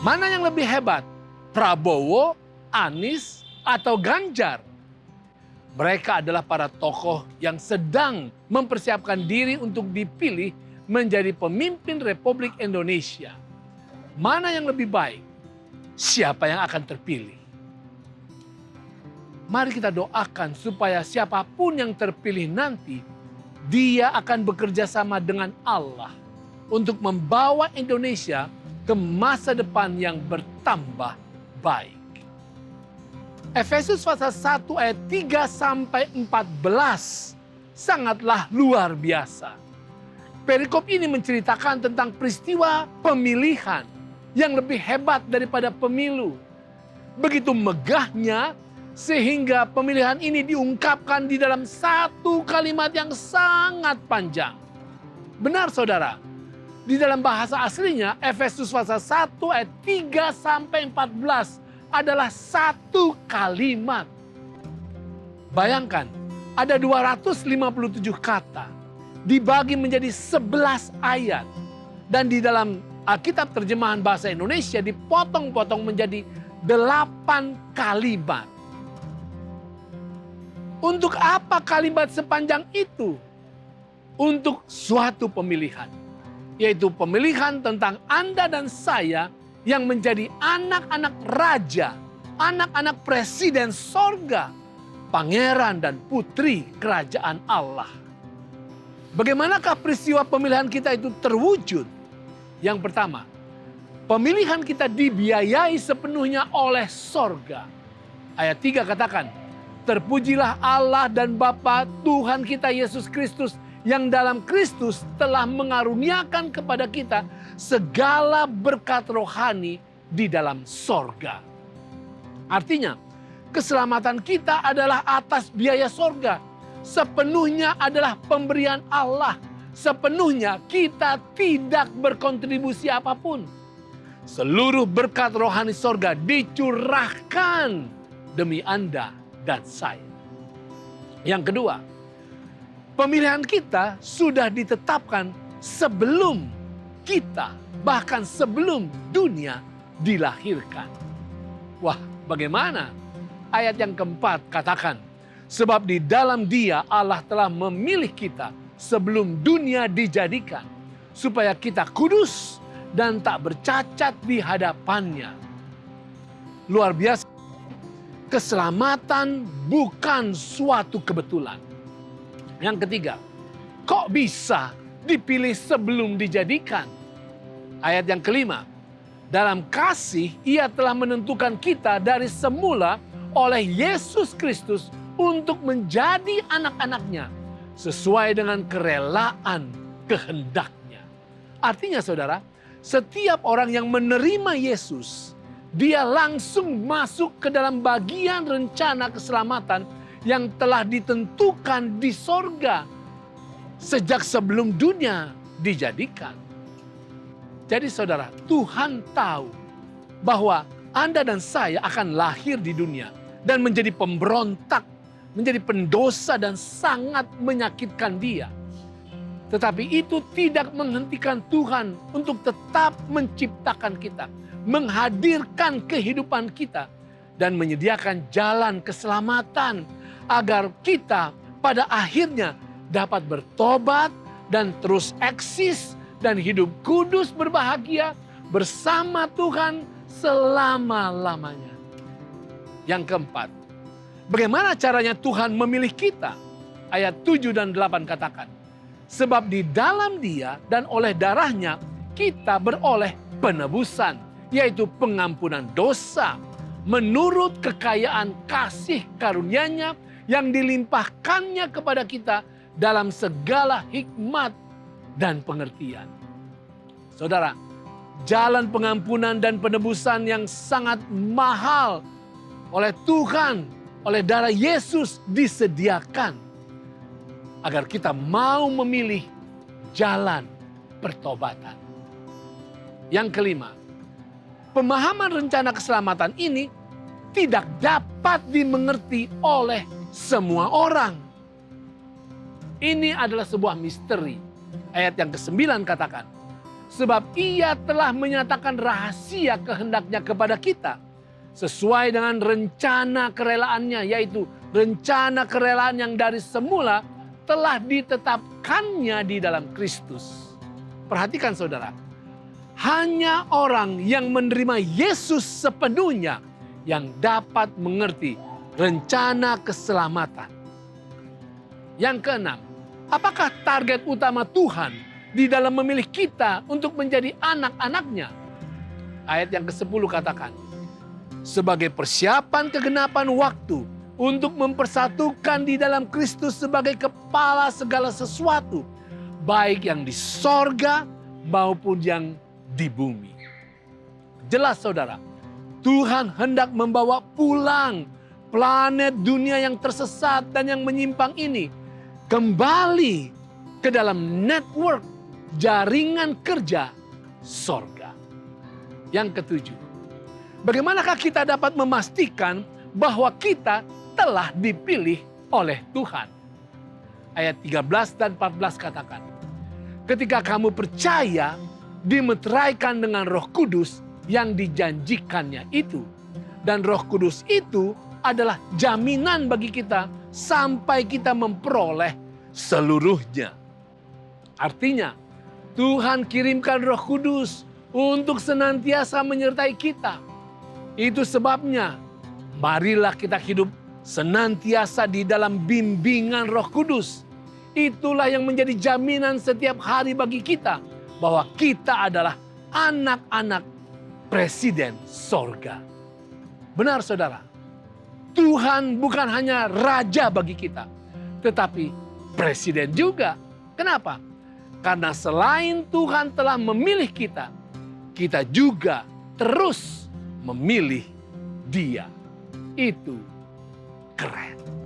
Mana yang lebih hebat? Prabowo, Anies, atau Ganjar? Mereka adalah para tokoh yang sedang mempersiapkan diri untuk dipilih menjadi pemimpin Republik Indonesia. Mana yang lebih baik? Siapa yang akan terpilih? Mari kita doakan supaya siapapun yang terpilih nanti, dia akan bekerja sama dengan Allah untuk membawa Indonesia ke masa depan yang bertambah baik. Efesus pasal 1 ayat 3 sampai 14 sangatlah luar biasa. Perikop ini menceritakan tentang peristiwa pemilihan yang lebih hebat daripada pemilu. Begitu megahnya sehingga pemilihan ini diungkapkan di dalam satu kalimat yang sangat panjang. Benar saudara, di dalam bahasa aslinya Efesus pasal 1 ayat 3 sampai 14 adalah satu kalimat. Bayangkan, ada 257 kata dibagi menjadi 11 ayat. Dan di dalam Alkitab terjemahan bahasa Indonesia dipotong-potong menjadi 8 kalimat. Untuk apa kalimat sepanjang itu? Untuk suatu pemilihan. Yaitu pemilihan tentang Anda dan saya yang menjadi anak-anak raja, anak-anak presiden sorga, pangeran dan putri kerajaan Allah. Bagaimanakah peristiwa pemilihan kita itu terwujud? Yang pertama, pemilihan kita dibiayai sepenuhnya oleh sorga. Ayat 3 katakan, terpujilah Allah dan Bapa Tuhan kita Yesus Kristus, yang dalam Kristus telah mengaruniakan kepada kita segala berkat rohani di dalam sorga. Artinya, keselamatan kita adalah atas biaya sorga. Sepenuhnya adalah pemberian Allah. Sepenuhnya kita tidak berkontribusi apapun. Seluruh berkat rohani sorga dicurahkan demi Anda dan saya. Yang kedua, pemilihan kita sudah ditetapkan sebelum kita, bahkan sebelum dunia dilahirkan. Wah, bagaimana? Ayat yang keempat katakan, sebab di dalam Dia Allah telah memilih kita sebelum dunia dijadikan, supaya kita kudus dan tak bercacat di hadapannya. Luar biasa. Keselamatan bukan suatu kebetulan. Yang ketiga, kok bisa dipilih sebelum dijadikan? Ayat yang kelima, dalam kasih Ia telah menentukan kita dari semula oleh Yesus Kristus untuk menjadi anak-anaknya sesuai dengan kerelaan kehendaknya. Artinya saudara, setiap orang yang menerima Yesus, dia langsung masuk ke dalam bagian rencana keselamatan yang telah ditentukan di sorga sejak sebelum dunia dijadikan. Jadi saudara, Tuhan tahu bahwa Anda dan saya akan lahir di dunia dan menjadi pemberontak, menjadi pendosa dan sangat menyakitkan Dia. Tetapi itu tidak menghentikan Tuhan untuk tetap menciptakan kita, menghadirkan kehidupan kita, dan menyediakan jalan keselamatan agar kita pada akhirnya dapat bertobat dan terus eksis dan hidup kudus berbahagia bersama Tuhan selama-lamanya. Yang keempat, bagaimana caranya Tuhan memilih kita? Ayat 7 dan 8 katakan, sebab di dalam Dia dan oleh darahnya kita beroleh penebusan, yaitu pengampunan dosa, menurut kekayaan kasih karunia-Nya yang dilimpahkannya kepada kita dalam segala hikmat dan pengertian. Saudara, jalan pengampunan dan penebusan yang sangat mahal oleh Tuhan, oleh darah Yesus disediakan agar kita mau memilih jalan pertobatan. Yang kelima, pemahaman rencana keselamatan ini tidak dapat dimengerti oleh semua orang. Ini adalah sebuah misteri. Ayat yang ke-9 katakan, sebab Ia telah menyatakan rahasia kehendaknya kepada kita, sesuai dengan rencana kerelaannya, yaitu rencana kerelaan yang dari semula telah ditetapkannya di dalam Kristus. Perhatikan saudara, hanya orang yang menerima Yesus sepenuhnya yang dapat mengerti rencana keselamatan. Yang keenam, apakah target utama Tuhan di dalam memilih kita untuk menjadi anak-anaknya? Ayat yang ke-10 katakan, sebagai persiapan kegenapan waktu untuk mempersatukan di dalam Kristus sebagai kepala segala sesuatu, baik yang di sorga maupun yang di bumi. Jelas saudara, Tuhan hendak membawa pulang planet dunia yang tersesat dan yang menyimpang ini kembali ke dalam network jaringan kerja sorga. Yang ketujuh, bagaimanakah kita dapat memastikan bahwa kita telah dipilih oleh Tuhan? Ayat 13 dan 14 katakan, ketika kamu percaya, dimeteraikan dengan Roh Kudus yang dijanjikannya itu. Dan Roh Kudus itu adalah jaminan bagi kita sampai kita memperoleh seluruhnya. Artinya, Tuhan kirimkan Roh Kudus untuk senantiasa menyertai kita. Itu sebabnya, marilah kita hidup senantiasa di dalam bimbingan Roh Kudus. Itulah yang menjadi jaminan setiap hari bagi kita bahwa kita adalah anak-anak Presiden sorga. Benar saudara, Tuhan bukan hanya raja bagi kita, tetapi presiden juga. Kenapa? Karena selain Tuhan telah memilih kita, kita juga terus memilih Dia. Itu keren.